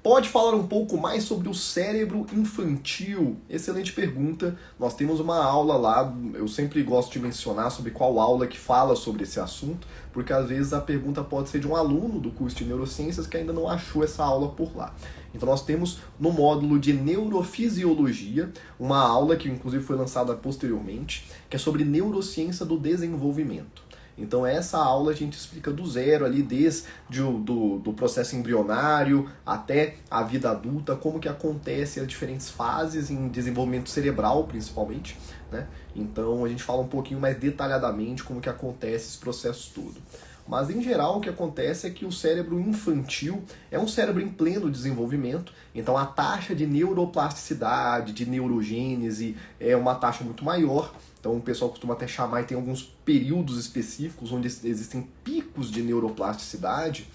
Pode falar um pouco mais sobre o cérebro infantil? Excelente pergunta. Nós temos uma aula lá, eu sempre gosto de mencionar sobre qual aula que fala sobre esse assunto, porque às vezes a pergunta pode ser de um aluno do curso de neurociências que ainda não achou essa aula por lá. Então nós temos no módulo de neurofisiologia uma aula que inclusive foi lançada posteriormente, que é sobre neurociência do desenvolvimento. Então essa aula a gente explica do zero ali, desde do processo embrionário até a vida adulta, como que acontece as diferentes fases em desenvolvimento cerebral, principalmente, né? Então a gente fala um pouquinho mais detalhadamente como que acontece esse processo todo. Mas em geral o que acontece é que o cérebro infantil é um cérebro em pleno desenvolvimento, então a taxa de neuroplasticidade, de neurogênese é uma taxa muito maior. Então o pessoal costuma até chamar, e tem alguns períodos específicos onde existem picos de neuroplasticidade,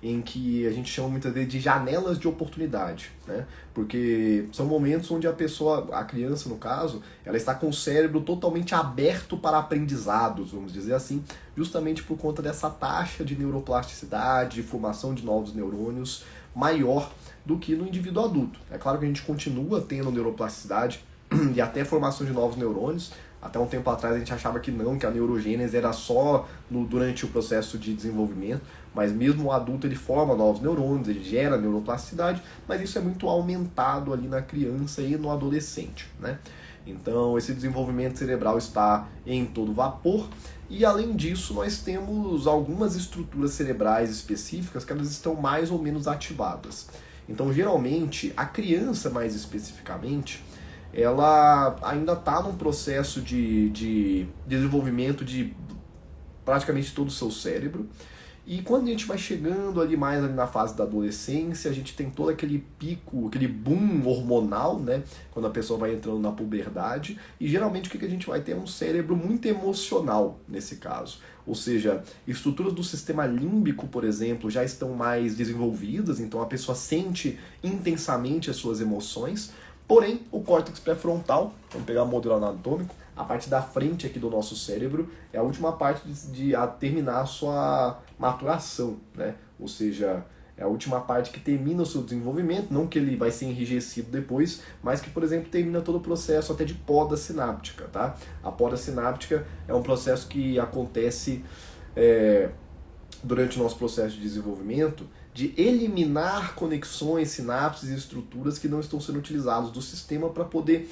em que a gente chama muitas vezes de janelas de oportunidade, né? Porque são momentos onde a pessoa, a criança no caso, ela está com o cérebro totalmente aberto para aprendizados, vamos dizer assim, justamente por conta dessa taxa de neuroplasticidade, de formação de novos neurônios maior do que no indivíduo adulto. É claro que a gente continua tendo neuroplasticidade e até formação de novos neurônios. Até um tempo atrás a gente achava que não, que a neurogênese era só durante o processo de desenvolvimento, mas mesmo o adulto ele forma novos neurônios, ele gera neuroplasticidade, mas isso é muito aumentado ali na criança e no adolescente, né? Então esse desenvolvimento cerebral está em todo vapor e além disso nós temos algumas estruturas cerebrais específicas que elas estão mais ou menos ativadas. Então geralmente a criança mais especificamente ela ainda está num processo de desenvolvimento de praticamente todo o seu cérebro. E quando a gente vai chegando ali mais ali na fase da adolescência, a gente tem todo aquele pico, aquele boom hormonal, né? Quando a pessoa vai entrando na puberdade. E geralmente o que a gente vai ter é um cérebro muito emocional nesse caso. Ou seja, estruturas do sistema límbico, por exemplo, já estão mais desenvolvidas, então a pessoa sente intensamente as suas emoções. Porém, o córtex pré-frontal, vamos pegar o modelo anatômico, a parte da frente aqui do nosso cérebro é a última parte de terminar a sua maturação, né? Ou seja, é a última parte que termina o seu desenvolvimento, não que ele vai ser enrijecido depois, mas que, por exemplo, termina todo o processo até de poda sináptica, tá? A poda sináptica é um processo que acontece durante o nosso processo de desenvolvimento, de eliminar conexões, sinapses e estruturas que não estão sendo utilizadas do sistema para poder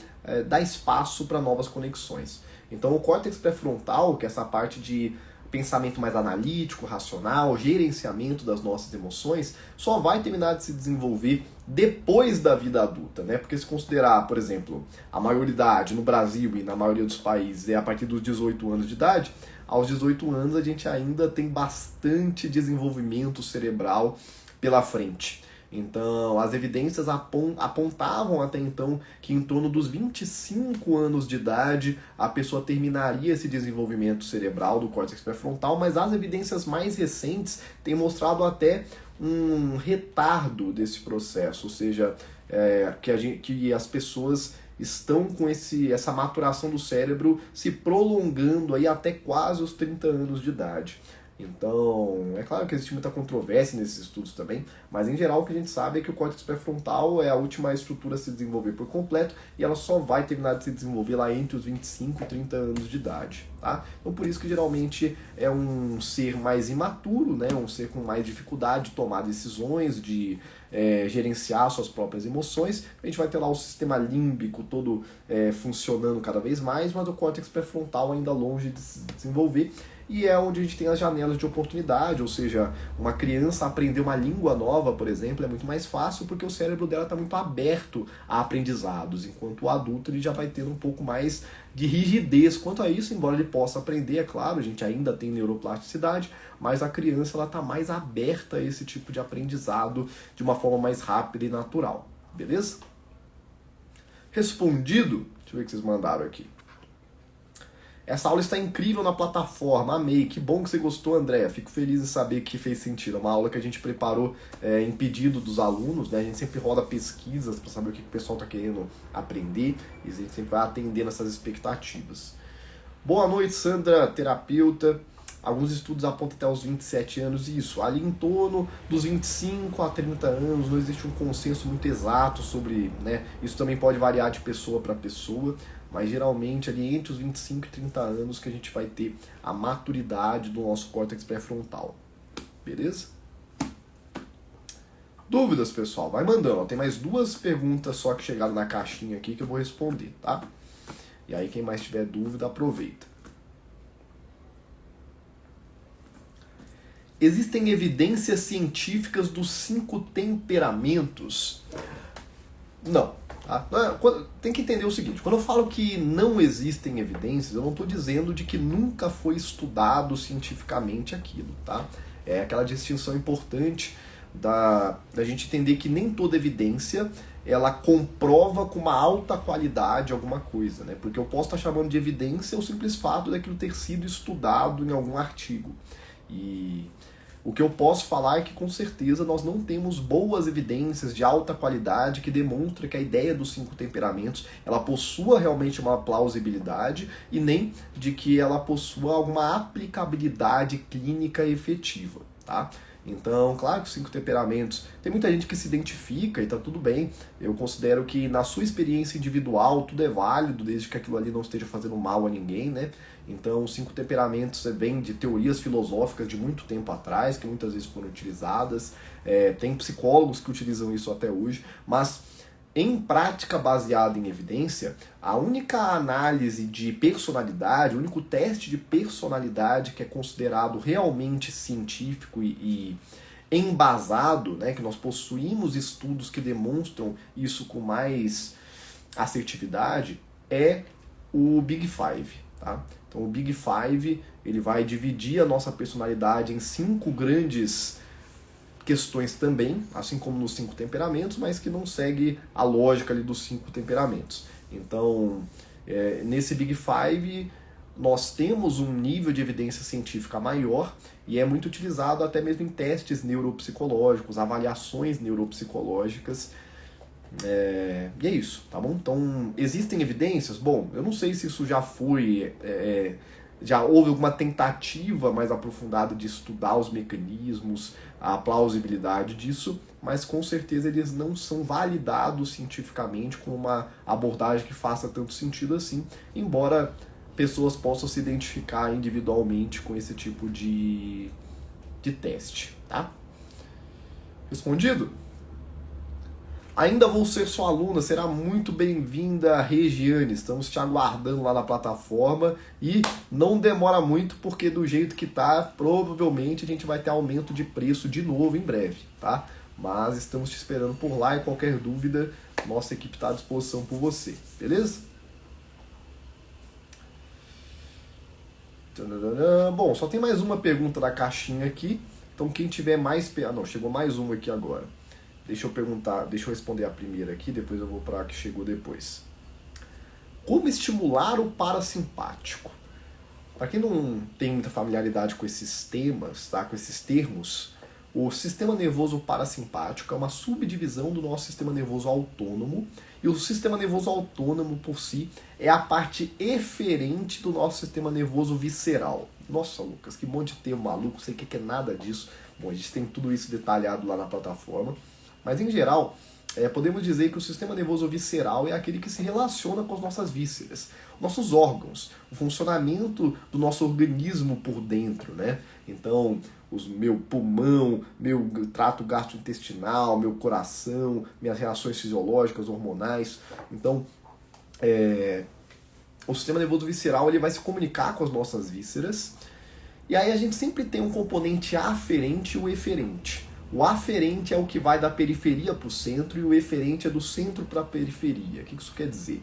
dar espaço para novas conexões. Então o córtex pré-frontal, que é essa parte de pensamento mais analítico, racional, gerenciamento das nossas emoções, só vai terminar de se desenvolver depois da vida adulta, né? Porque se considerar, por exemplo, a maioridade no Brasil e na maioria dos países é a partir dos 18 anos de idade, aos 18 anos a gente ainda tem bastante desenvolvimento cerebral pela frente. Então, as evidências apontavam até então que em torno dos 25 anos de idade a pessoa terminaria esse desenvolvimento cerebral do córtex pré-frontal, mas as evidências mais recentes têm mostrado até um retardo desse processo, ou seja, que as pessoas estão com essa maturação do cérebro se prolongando aí até quase os 30 anos de idade. Então, é claro que existe muita controvérsia nesses estudos também, mas em geral o que a gente sabe é que o córtex pré-frontal é a última estrutura a se desenvolver por completo e ela só vai terminar de se desenvolver lá entre os 25 e 30 anos de idade, tá? Então por isso que geralmente é um ser mais imaturo, né? Um ser com mais dificuldade de tomar decisões, de gerenciar suas próprias emoções. A gente vai ter lá o sistema límbico todo funcionando cada vez mais, mas o córtex pré-frontal ainda longe de se desenvolver. E é onde a gente tem as janelas de oportunidade, ou seja, uma criança aprender uma língua nova, por exemplo, é muito mais fácil porque o cérebro dela está muito aberto a aprendizados, enquanto o adulto ele já vai tendo um pouco mais de rigidez quanto a isso, embora ele possa aprender, é claro, a gente ainda tem neuroplasticidade, mas a criança ela está mais aberta a esse tipo de aprendizado de uma forma mais rápida e natural, beleza? Respondido? Deixa eu ver o que vocês mandaram aqui. Essa aula está incrível na plataforma, amei, que bom que você gostou, Andréa, fico feliz em saber que fez sentido, é uma aula que a gente preparou em pedido dos alunos, né? A gente sempre roda pesquisas para saber o que o pessoal está querendo aprender e a gente sempre vai atendendo essas expectativas. Boa noite, Sandra, terapeuta. alguns estudos apontam até os 27 anos, e isso, ali em torno dos 25 a 30 anos, não existe um consenso muito exato sobre, né, isso também pode variar de pessoa para pessoa, mas geralmente ali entre os 25 e 30 anos que a gente vai ter a maturidade do nosso córtex pré-frontal. Beleza? Dúvidas, pessoal? Vai mandando. Tem mais 2 perguntas só que chegaram na caixinha aqui que eu vou responder, tá? E aí quem mais tiver dúvida, aproveita. Existem evidências científicas dos 5 temperamentos? Não. Tá? Tem que entender o seguinte, quando eu falo que não existem evidências, eu não estou dizendo de que nunca foi estudado cientificamente aquilo, tá? É aquela distinção importante da gente entender que nem toda evidência ela comprova com uma alta qualidade alguma coisa, né? Porque eu posso estar chamando de evidência o simples fato daquilo ter sido estudado em algum artigo. E o que eu posso falar é que, com certeza, nós não temos boas evidências de alta qualidade que demonstram que a ideia dos 5 temperamentos ela possua realmente uma plausibilidade e nem de que ela possua alguma aplicabilidade clínica efetiva, tá? Então, claro que os 5 temperamentos, tem muita gente que se identifica e tá tudo bem. Eu considero que na sua experiência individual tudo é válido, desde que aquilo ali não esteja fazendo mal a ninguém, né? Então, os 5 temperamentos vem de teorias filosóficas de muito tempo atrás, que muitas vezes foram utilizadas. Tem psicólogos que utilizam isso até hoje, mas em prática baseada em evidência, a única análise de personalidade, o único teste de personalidade que é considerado realmente científico e embasado, né, que nós possuímos estudos que demonstram isso com mais assertividade, é o Big Five, tá? Então o Big Five ele vai dividir a nossa personalidade em 5 grandes questões também, assim como nos 5 temperamentos, mas que não segue a lógica ali dos 5 temperamentos. Então, nesse Big Five, nós temos um nível de evidência científica maior e é muito utilizado até mesmo em testes neuropsicológicos, avaliações neuropsicológicas. E é isso, tá bom? Então, existem evidências? Bom, eu não sei se isso já foi... já houve alguma tentativa mais aprofundada de estudar os mecanismos, a plausibilidade disso, mas com certeza eles não são validados cientificamente com uma abordagem que faça tanto sentido assim, embora pessoas possam se identificar individualmente com esse tipo de teste, tá? Respondido? Ainda vou ser sua aluna, será muito bem-vinda, Regiane. Estamos te aguardando lá na plataforma e não demora muito porque do jeito que tá, provavelmente a gente vai ter aumento de preço de novo em breve, tá? Mas estamos te esperando por lá e qualquer dúvida, nossa equipe está à disposição por você, beleza? Bom, só tem mais uma pergunta da caixinha aqui, então quem tiver mais... não, chegou mais uma aqui agora. Deixa eu responder a primeira aqui, depois eu vou para a que chegou depois. Como estimular o parasimpático? Para quem não tem muita familiaridade com esses temas, tá? Com esses termos, o sistema nervoso parasimpático é uma subdivisão do nosso sistema nervoso autônomo, e o sistema nervoso autônomo por si é a parte eferente do nosso sistema nervoso visceral. Nossa, Lucas, que monte de termo maluco, sei que é nada disso. Bom, a gente tem tudo isso detalhado lá na plataforma. Mas, em geral, podemos dizer que o sistema nervoso visceral é aquele que se relaciona com as nossas vísceras, nossos órgãos, o funcionamento do nosso organismo por dentro, né? Então, meu pulmão, meu trato gastrointestinal, meu coração, minhas reações fisiológicas, hormonais. Então, o sistema nervoso visceral ele vai se comunicar com as nossas vísceras, e aí a gente sempre tem um componente aferente e o eferente. O aferente é o que vai da periferia para o centro e o eferente é do centro para a periferia. O que isso quer dizer?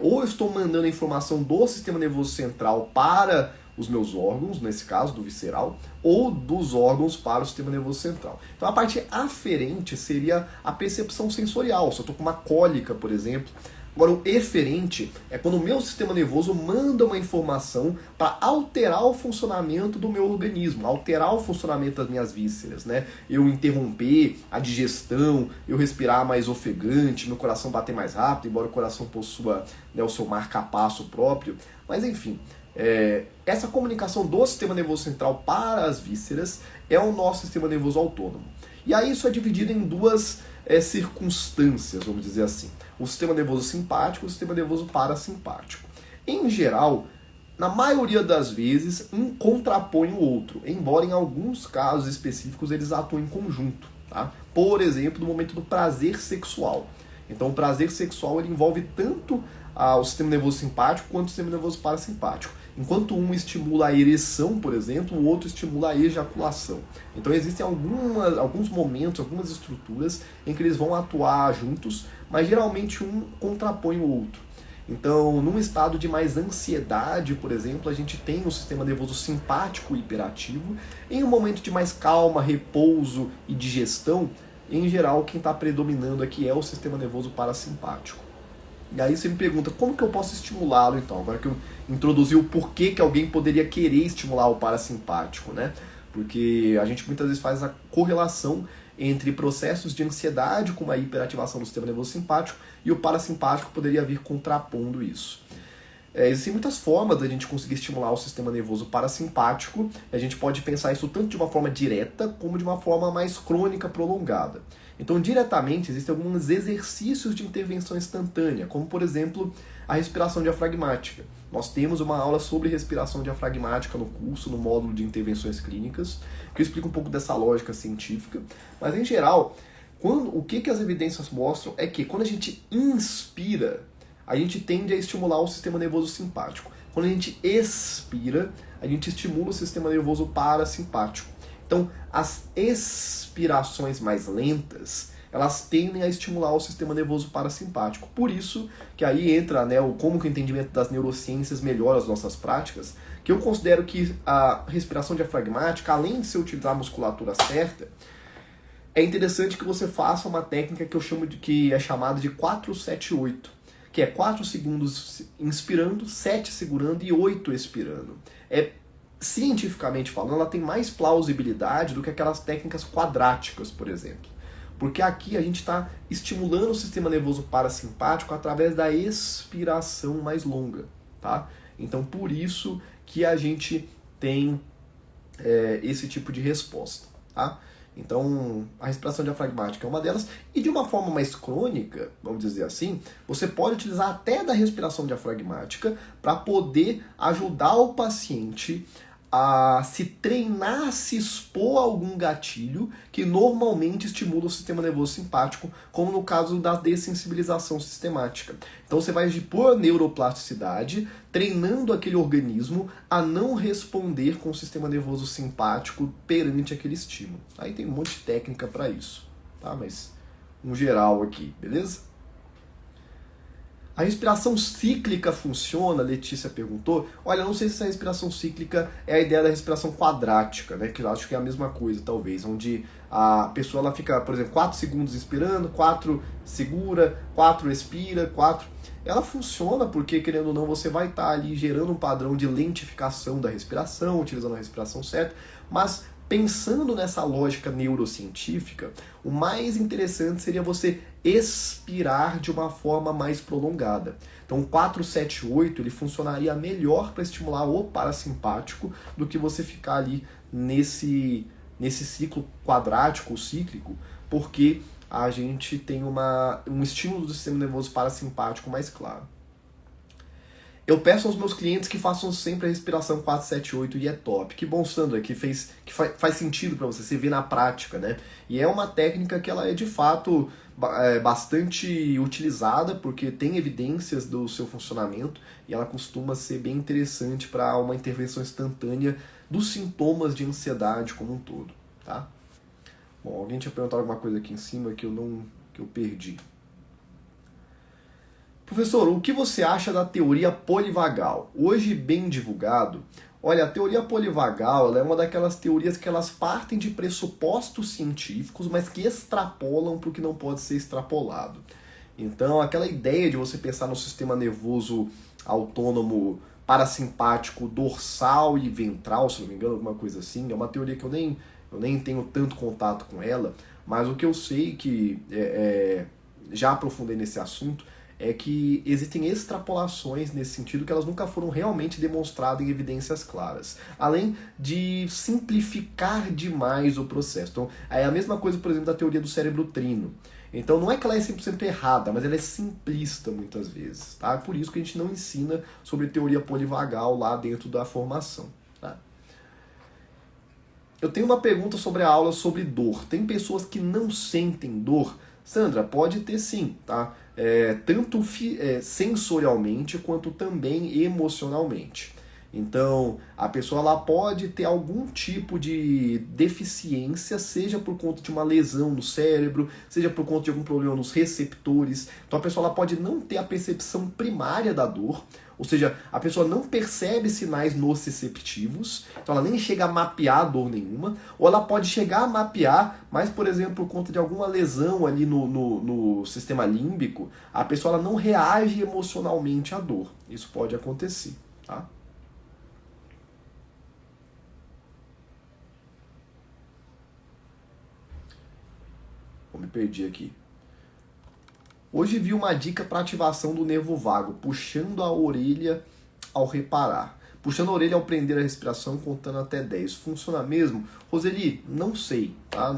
Ou eu estou mandando a informação do sistema nervoso central para os meus órgãos, nesse caso do visceral, ou dos órgãos para o sistema nervoso central. Então a parte aferente seria a percepção sensorial. Se eu estou com uma cólica, por exemplo. Agora, o eferente é quando o meu sistema nervoso manda uma informação para alterar o funcionamento do meu organismo, alterar o funcionamento das minhas vísceras, né? Eu interromper a digestão, eu respirar mais ofegante, meu coração bater mais rápido, embora o coração possua, né, o seu marca-passo próprio. Mas, enfim, Essa comunicação do sistema nervoso central para as vísceras é o nosso sistema nervoso autônomo. E aí isso é dividido em duas circunstâncias, vamos dizer assim. O sistema nervoso simpático e o sistema nervoso parasimpático. Em geral, na maioria das vezes, um contrapõe o outro, embora em alguns casos específicos eles atuem em conjunto. Tá? Por exemplo, no momento do prazer sexual. Então, o prazer sexual ele envolve tanto o sistema nervoso simpático quanto o sistema nervoso parasimpático. Enquanto um estimula a ereção, por exemplo, o outro estimula a ejaculação. Então, existem alguns momentos, algumas estruturas em que eles vão atuar juntos, mas geralmente um contrapõe o outro. Então, num estado de mais ansiedade, por exemplo, a gente tem o sistema nervoso simpático hiperativo. Em um momento de mais calma, repouso e digestão, em geral, quem está predominando aqui é o sistema nervoso parasimpático. E aí você me pergunta, como que eu posso estimulá-lo então? Agora que eu introduzi o porquê que alguém poderia querer estimular o parasimpático, né? Porque a gente muitas vezes faz a correlação entre processos de ansiedade com uma hiperativação do sistema nervoso simpático e o parasimpático poderia vir contrapondo isso. Existem muitas formas da gente conseguir estimular o sistema nervoso parasimpático. A gente pode pensar isso tanto de uma forma direta como de uma forma mais crônica, prolongada. Então, diretamente, existem alguns exercícios de intervenção instantânea, como, por exemplo, a respiração diafragmática. Nós temos uma aula sobre respiração diafragmática no curso, no módulo de intervenções clínicas, que eu explico um pouco dessa lógica científica. Mas, em geral, o que as evidências mostram é que quando a gente inspira, a gente tende a estimular o sistema nervoso simpático. Quando a gente expira, a gente estimula o sistema nervoso parasimpático. Então, as expirações mais lentas, elas tendem a estimular o sistema nervoso parasimpático. Por isso que aí entra, né, como que o entendimento das neurociências melhora as nossas práticas, que eu considero que a respiração diafragmática, além de se utilizar a musculatura certa, é interessante que você faça uma técnica que eu chamo que é chamada de 4-7-8, que é 4 segundos inspirando, 7 segurando e 8 expirando. Cientificamente falando, ela tem mais plausibilidade do que aquelas técnicas quadráticas, por exemplo. Porque aqui a gente está estimulando o sistema nervoso parasimpático através da expiração mais longa, tá? Então, por isso que a gente tem esse tipo de resposta, tá? Então, a respiração diafragmática é uma delas. E de uma forma mais crônica, vamos dizer assim, você pode utilizar até da respiração diafragmática para poder ajudar o paciente a se treinar, a se expor a algum gatilho que normalmente estimula o sistema nervoso simpático, como no caso da dessensibilização sistemática. Então você vai agir por neuroplasticidade, treinando aquele organismo a não responder com o sistema nervoso simpático perante aquele estímulo. Aí tem um monte de técnica para isso, tá? Mas um geral aqui, beleza? A respiração cíclica funciona? Letícia perguntou. Olha, não sei se essa respiração cíclica é a ideia da respiração quadrática, né? Que eu acho que é a mesma coisa, talvez. Onde a pessoa ela fica, por exemplo, 4 segundos inspirando, 4 segura, 4 expira, 4... Ela funciona porque, querendo ou não, você vai estar ali gerando um padrão de lentificação da respiração, utilizando a respiração certa, mas pensando nessa lógica neurocientífica, o mais interessante seria você expirar de uma forma mais prolongada. Então, o 4-7-8 ele funcionaria melhor para estimular o parasimpático do que você ficar ali nesse ciclo quadrático ou cíclico, porque a gente tem um estímulo do sistema nervoso parasimpático mais claro. Eu peço aos meus clientes que façam sempre a respiração 4-7-8 e é top. Que bom, Sandra, que faz sentido para você vê na prática, né? E é uma técnica que ela é de fato bastante utilizada, porque tem evidências do seu funcionamento e ela costuma ser bem interessante para uma intervenção instantânea dos sintomas de ansiedade como um todo, tá? Bom, alguém tinha perguntado alguma coisa aqui em cima que eu perdi. Professor, o que você acha da teoria polivagal? Hoje bem divulgado. Olha, a teoria polivagal ela é uma daquelas teorias que elas partem de pressupostos científicos, mas que extrapolam para o que não pode ser extrapolado. Então, aquela ideia de você pensar no sistema nervoso autônomo parasimpático, dorsal e ventral, se não me engano, alguma coisa assim, é uma teoria que eu nem tenho tanto contato com ela, mas o que eu sei que já aprofundei nesse assunto é que existem extrapolações nesse sentido que elas nunca foram realmente demonstradas em evidências claras. Além de simplificar demais o processo. Então, é a mesma coisa, por exemplo, da teoria do cérebro trino. Então não é que ela é 100% errada, mas ela é simplista muitas vezes, tá? Por isso que a gente não ensina sobre teoria polivagal lá dentro da formação, tá? Eu tenho uma pergunta sobre a aula sobre dor. Tem pessoas que não sentem dor? Sandra, pode ter sim, tá? Tanto sensorialmente quanto também emocionalmente. Então, a pessoa ela pode ter algum tipo de deficiência, seja por conta de uma lesão no cérebro, seja por conta de algum problema nos receptores. Então, a pessoa ela pode não ter a percepção primária da dor, ou seja, a pessoa não percebe sinais nociceptivos, então ela nem chega a mapear dor nenhuma, ou ela pode chegar a mapear, mas, por exemplo, por conta de alguma lesão ali no sistema límbico, a pessoa ela não reage emocionalmente à dor. Isso pode acontecer, tá? Me perdi aqui. Hoje vi uma dica para ativação do nervo vago, puxando a orelha ao reparar. Puxando a orelha ao prender a respiração, contando até 10. Funciona mesmo? Roseli, não sei, tá?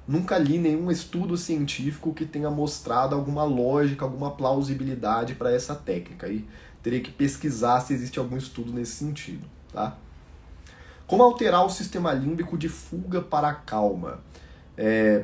Nunca li nenhum estudo científico que tenha mostrado alguma lógica, alguma plausibilidade para essa técnica. Aí teria que pesquisar se existe algum estudo nesse sentido, tá? Como alterar o sistema límbico de fuga para a calma?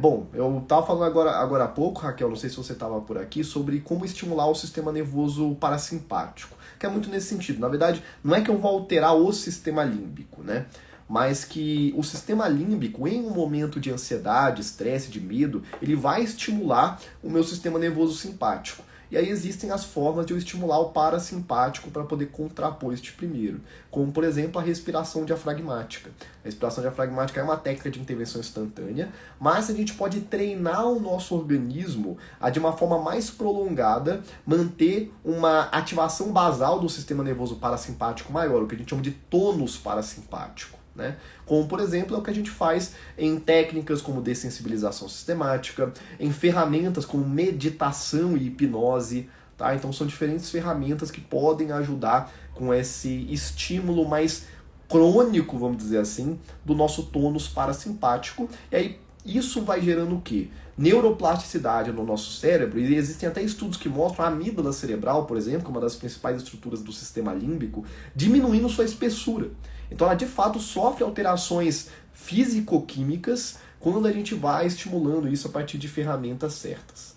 Bom, eu estava falando agora há pouco, Raquel, não sei se você estava por aqui, sobre como estimular o sistema nervoso parasimpático, que é muito nesse sentido. Na verdade, não é que eu vou alterar o sistema límbico, né? Mas que o sistema límbico, em um momento de ansiedade, estresse, de medo, ele vai estimular o meu sistema nervoso simpático. E aí existem as formas de eu estimular o parasimpático para poder contrapor este primeiro, como por exemplo a respiração diafragmática. A respiração diafragmática é uma técnica de intervenção instantânea, mas a gente pode treinar o nosso organismo a de uma forma mais prolongada manter uma ativação basal do sistema nervoso parasimpático maior, o que a gente chama de tônus parasimpático. Né? Como, por exemplo, é o que a gente faz em técnicas como dessensibilização sistemática, em ferramentas como meditação e hipnose. Tá? Então são diferentes ferramentas que podem ajudar com esse estímulo mais crônico, vamos dizer assim, do nosso tônus parasimpático. E aí isso vai gerando o quê? Neuroplasticidade no nosso cérebro, e existem até estudos que mostram a amígdala cerebral, por exemplo, que é uma das principais estruturas do sistema límbico, diminuindo sua espessura. Então ela de fato sofre alterações físico-químicas quando a gente vai estimulando isso a partir de ferramentas certas.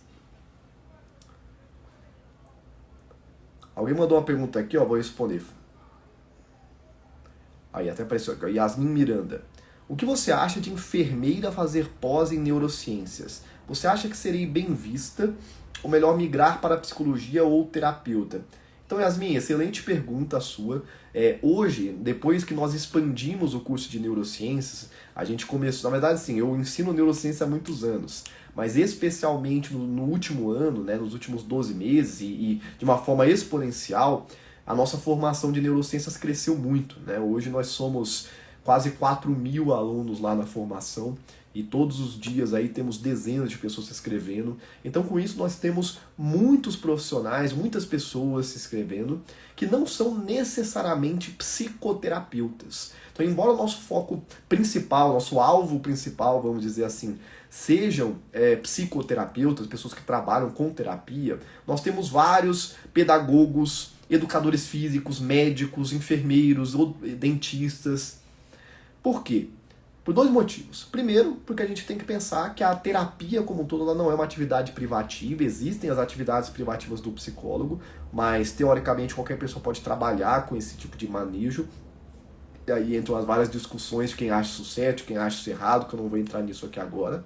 Alguém mandou uma pergunta aqui, ó, vou responder. Aí até apareceu aqui, ó, Yasmin Miranda. O que você acha de enfermeira fazer pós em neurociências? Você acha que seria bem vista ou melhor migrar para psicologia ou terapeuta? Então, Yasmin, excelente pergunta a sua. Hoje, depois que nós expandimos o curso de neurociências, a gente começou, na verdade, sim, eu ensino neurociência há muitos anos, mas especialmente no último ano, né, nos últimos 12 meses e de uma forma exponencial, a nossa formação de neurociências cresceu muito, né? Hoje nós somos quase 4.000 alunos lá na formação e todos os dias aí temos dezenas de pessoas se inscrevendo. Então com isso nós temos muitos profissionais, muitas pessoas se inscrevendo que não são necessariamente psicoterapeutas. Então embora o nosso foco principal, nosso alvo principal, vamos dizer assim, sejam psicoterapeutas, pessoas que trabalham com terapia, nós temos vários pedagogos, educadores físicos, médicos, enfermeiros, dentistas. Por quê? Por dois motivos. Primeiro, porque a gente tem que pensar que a terapia como um todo ela não é uma atividade privativa, existem as atividades privativas do psicólogo, mas teoricamente qualquer pessoa pode trabalhar com esse tipo de manejo. E aí entram as várias discussões de quem acha isso certo, quem acha isso errado, que eu não vou entrar nisso aqui agora.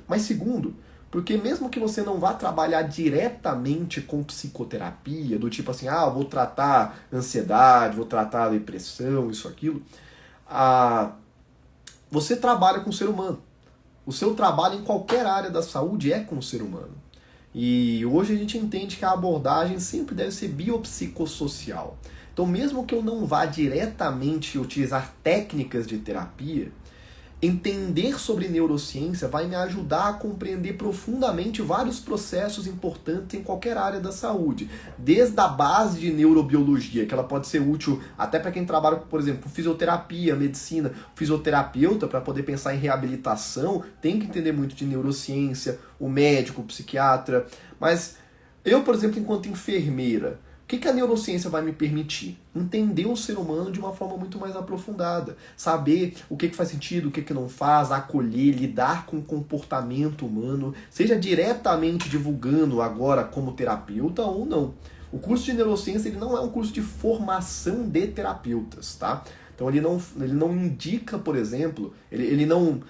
Mas segundo, porque mesmo que você não vá trabalhar diretamente com psicoterapia, do tipo assim, vou tratar ansiedade, vou tratar depressão, isso, aquilo, você trabalha com o ser humano. O seu trabalho em qualquer área da saúde é com o ser humano. E hoje a gente entende que a abordagem sempre deve ser biopsicossocial. Então mesmo que eu não vá diretamente utilizar técnicas de terapia, entender sobre neurociência vai me ajudar a compreender profundamente vários processos importantes em qualquer área da saúde. Desde a base de neurobiologia, que ela pode ser útil até para quem trabalha, por exemplo, com fisioterapia, medicina. O fisioterapeuta, para poder pensar em reabilitação, tem que entender muito de neurociência, o médico, o psiquiatra. Mas eu, por exemplo, enquanto enfermeira, o que a neurociência vai me permitir? Entender o ser humano de uma forma muito mais aprofundada. Saber o que faz sentido, o que não faz, acolher, lidar com o comportamento humano, seja diretamente divulgando agora como terapeuta ou não. O curso de neurociência ele não é um curso de formação de terapeutas, tá? Então ele não indica, por exemplo, ele não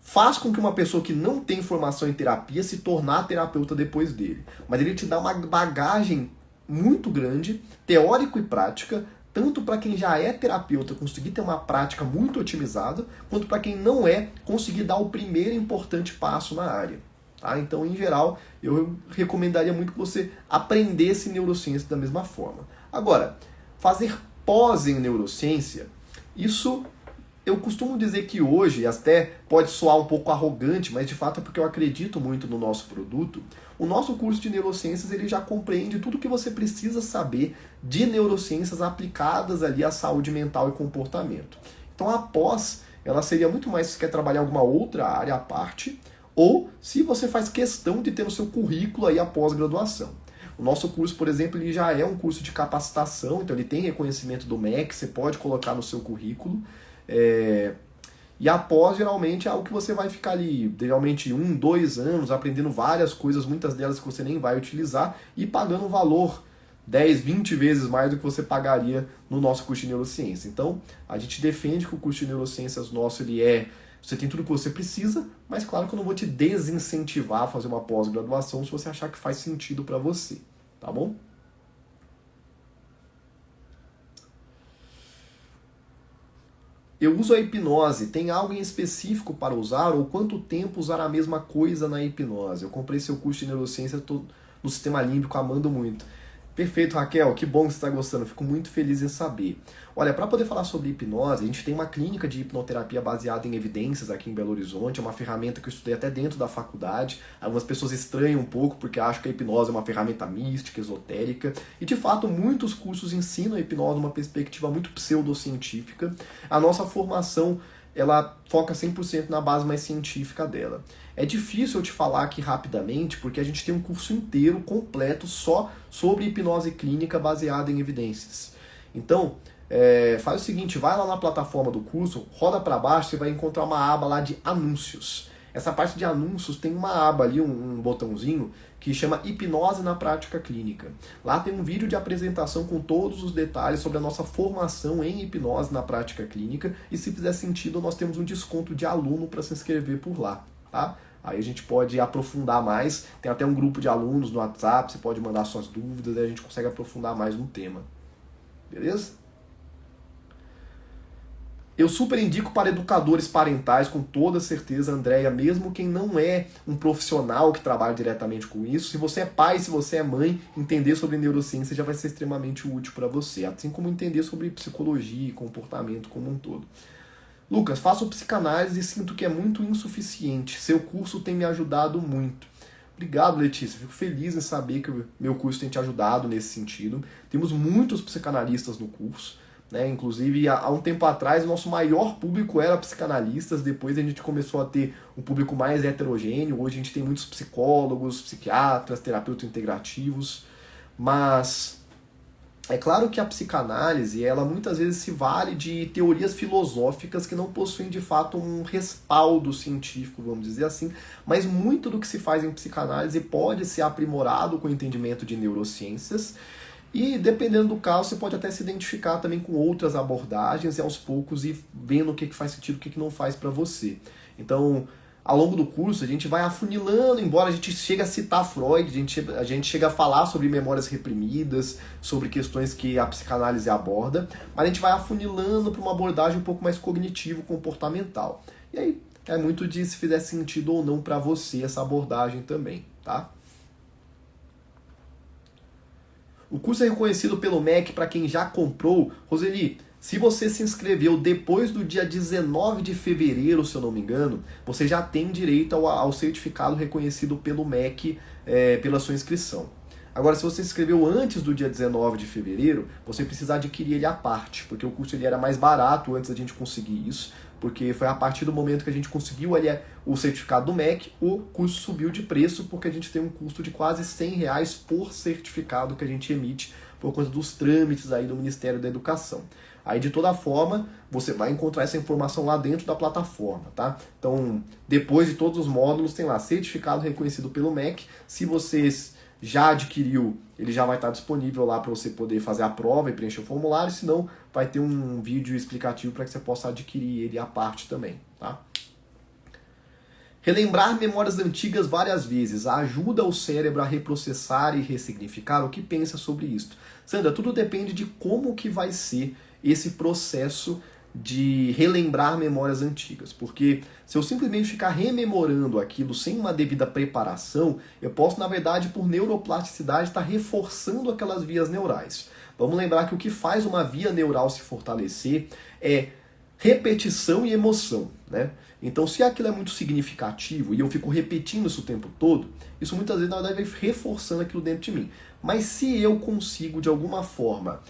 faz com que uma pessoa que não tem formação em terapia se tornar terapeuta depois dele. Mas ele te dá uma bagagem muito grande, teórico e prática, tanto para quem já é terapeuta conseguir ter uma prática muito otimizada, quanto para quem não é conseguir dar o primeiro importante passo na área. Tá? Então, em geral, eu recomendaria muito que você aprendesse neurociência da mesma forma. Agora, fazer pós em neurociência, isso eu costumo dizer que hoje, até pode soar um pouco arrogante, mas de fato é porque eu acredito muito no nosso produto. O nosso curso de neurociências ele já compreende tudo o que você precisa saber de neurociências aplicadas ali à saúde mental e comportamento. Então a pós, ela seria muito mais se quer trabalhar em alguma outra área à parte, ou se você faz questão de ter no seu currículo aí a pós-graduação. O nosso curso, por exemplo, ele já é um curso de capacitação, então ele tem reconhecimento do MEC, você pode colocar no seu currículo. E após, geralmente, é algo que você vai ficar ali, geralmente 1, 2 anos, aprendendo várias coisas, muitas delas que você nem vai utilizar, e pagando um valor 10, 20 vezes mais do que você pagaria no nosso curso de neurociência. Então, a gente defende que o curso de neurociências nosso, você tem tudo que você precisa, mas claro que eu não vou te desincentivar a fazer uma pós-graduação se você achar que faz sentido para você, tá bom? Eu uso a hipnose. Tem algo em específico para usar ou quanto tempo usar a mesma coisa na hipnose? Eu comprei seu curso de neurociência, estou no sistema límbico, amando muito. Perfeito, Raquel, que bom que você está gostando, fico muito feliz em saber. Olha, para poder falar sobre hipnose, a gente tem uma clínica de hipnoterapia baseada em evidências aqui em Belo Horizonte, é uma ferramenta que eu estudei até dentro da faculdade. Algumas pessoas estranham um pouco porque acham que a hipnose é uma ferramenta mística, esotérica, e de fato muitos cursos ensinam a hipnose numa perspectiva muito pseudocientífica. A nossa formação ela foca 100% na base mais científica dela. É difícil eu te falar aqui rapidamente, porque a gente tem um curso inteiro, completo, só sobre hipnose clínica baseada em evidências. Então, faz o seguinte, vai lá na plataforma do curso, roda para baixo, você vai encontrar uma aba lá de anúncios. Essa parte de anúncios tem uma aba ali, um botãozinho, que chama Hipnose na Prática Clínica. Lá tem um vídeo de apresentação com todos os detalhes sobre a nossa formação em hipnose na prática clínica, e se fizer sentido, nós temos um desconto de aluno para se inscrever por lá, tá? Aí a gente pode aprofundar mais, tem até um grupo de alunos no WhatsApp, você pode mandar suas dúvidas e a gente consegue aprofundar mais no tema. Beleza? Eu super indico para educadores parentais, com toda certeza, Andréia, mesmo quem não é um profissional que trabalha diretamente com isso. Se você é pai, se você é mãe, entender sobre neurociência já vai ser extremamente útil para você, assim como entender sobre psicologia e comportamento como um todo. Lucas, faço psicanálise e sinto que é muito insuficiente. Seu curso tem me ajudado muito. Obrigado, Letícia. Fico feliz em saber que o meu curso tem te ajudado nesse sentido. Temos muitos psicanalistas no curso. Inclusive, há um tempo atrás, o nosso maior público era psicanalistas, depois a gente começou a ter um público mais heterogêneo, hoje a gente tem muitos psicólogos, psiquiatras, terapeutas integrativos, mas é claro que a psicanálise, ela muitas vezes se vale de teorias filosóficas que não possuem de fato um respaldo científico, vamos dizer assim, mas muito do que se faz em psicanálise pode ser aprimorado com o entendimento de neurociências. E dependendo do caso, você pode até se identificar também com outras abordagens e aos poucos ir vendo o que faz sentido e o que não faz para você. Então, ao longo do curso, a gente vai afunilando, embora a gente chegue a citar Freud, a gente chega a falar sobre memórias reprimidas, sobre questões que a psicanálise aborda, mas a gente vai afunilando para uma abordagem um pouco mais cognitivo-comportamental. E aí, é muito de se fizer sentido ou não para você essa abordagem também, tá? O curso é reconhecido pelo MEC para quem já comprou. Roseli, Se você se inscreveu depois do dia 19 de fevereiro, se eu não me engano, você já tem direito ao certificado reconhecido pelo MEC pela sua inscrição. Agora, se você se inscreveu antes do dia 19 de fevereiro, você precisa adquirir ele à parte, porque o curso ele era mais barato antes da gente conseguir isso, porque foi a partir do momento que a gente conseguiu ali o certificado do MEC, o curso subiu de preço, porque a gente tem um custo de quase R$100 por certificado que a gente emite por conta dos trâmites aí do Ministério da Educação. Aí, de toda forma, você vai encontrar essa informação lá dentro da plataforma, tá? Então, depois de todos os módulos, tem lá certificado reconhecido pelo MEC. Se vocês já adquiriu, ele já vai estar disponível lá para você poder fazer a prova e preencher o formulário, senão vai ter um vídeo explicativo para que você possa adquirir ele à parte também, tá? Relembrar memórias antigas várias vezes ajuda o cérebro a reprocessar e ressignificar. O que pensa sobre isso? Sandra, tudo depende de como que vai ser esse processo de relembrar memórias antigas, porque se eu simplesmente ficar rememorando aquilo sem uma devida preparação, eu posso, na verdade, por neuroplasticidade, estar reforçando aquelas vias neurais. Vamos lembrar que o que faz uma via neural se fortalecer é repetição e emoção, né? Então, se aquilo é muito significativo e eu fico repetindo isso o tempo todo, isso muitas vezes, na verdade, vai reforçando aquilo dentro de mim. Mas se eu consigo, de alguma forma,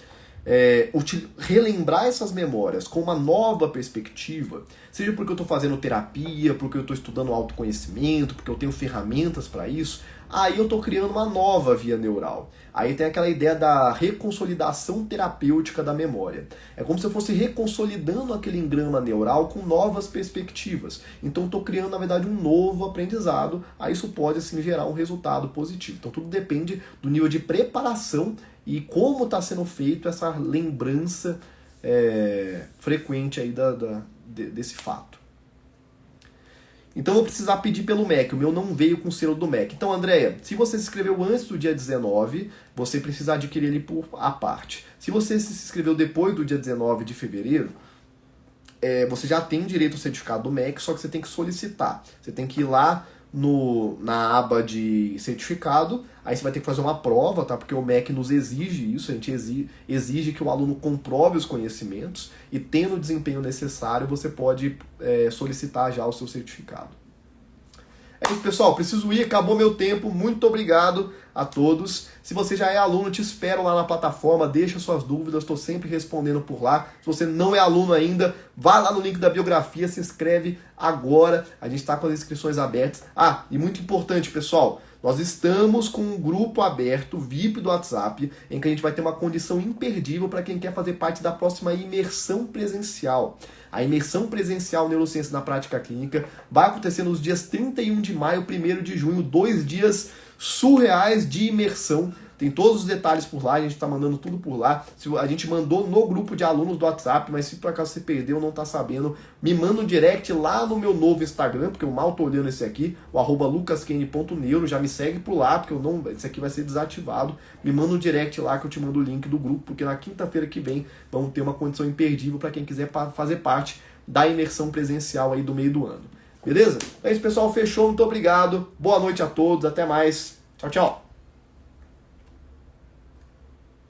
relembrar essas memórias com uma nova perspectiva, seja porque eu estou fazendo terapia, porque eu estou estudando autoconhecimento, porque eu tenho ferramentas para isso, aí eu estou criando uma nova via neural. Aí tem aquela ideia da reconsolidação terapêutica da memória. É como se eu fosse reconsolidando aquele engrama neural com novas perspectivas. Então estou criando, na verdade, um novo aprendizado, aí isso pode, assim, gerar um resultado positivo. Então tudo depende do nível de preparação e como está sendo feito essa lembrança frequente aí desse fato. Então eu vou precisar pedir pelo MEC, o meu não veio com o selo do MEC. Então, Andréia, se você se inscreveu antes do dia 19, você precisa adquirir ele por à parte. Se você se inscreveu depois do dia 19 de fevereiro, você já tem direito ao certificado do MEC, só que você tem que solicitar. Você tem que ir lá na aba de certificado, aí você vai ter que fazer uma prova, tá? Porque o MEC nos exige isso, a gente exige que o aluno comprove os conhecimentos e, tendo o desempenho necessário, você pode solicitar já o seu certificado. É isso, pessoal, preciso ir, acabou meu tempo, muito obrigado a todos. Se você já é aluno, te espero lá na plataforma, deixa suas dúvidas, estou sempre respondendo por lá. Se você não é aluno ainda, vá lá no link da biografia, se inscreve agora, a gente está com as inscrições abertas. Ah, e muito importante, pessoal, nós estamos com um grupo aberto, VIP do WhatsApp, em que a gente vai ter uma condição imperdível para quem quer fazer parte da próxima imersão presencial. A imersão presencial Neurociência na Prática Clínica vai acontecer nos dias 31 de maio e 1º de junho, 2 dias surreais de imersão. Tem todos os detalhes por lá, a gente está mandando tudo por lá. A gente mandou no grupo de alunos do WhatsApp, mas se por acaso você perdeu ou não está sabendo, me manda um direct lá no meu novo Instagram, porque eu mal estou olhando esse aqui, o @lucaskene.neuro, já me segue por lá, porque esse aqui vai ser desativado. Me manda um direct lá que eu te mando o link do grupo, porque na quinta-feira que vem vamos ter uma condição imperdível para quem quiser fazer parte da imersão presencial aí do meio do ano. Beleza? É isso, pessoal. Fechou. Muito obrigado. Boa noite a todos. Até mais. Tchau, tchau.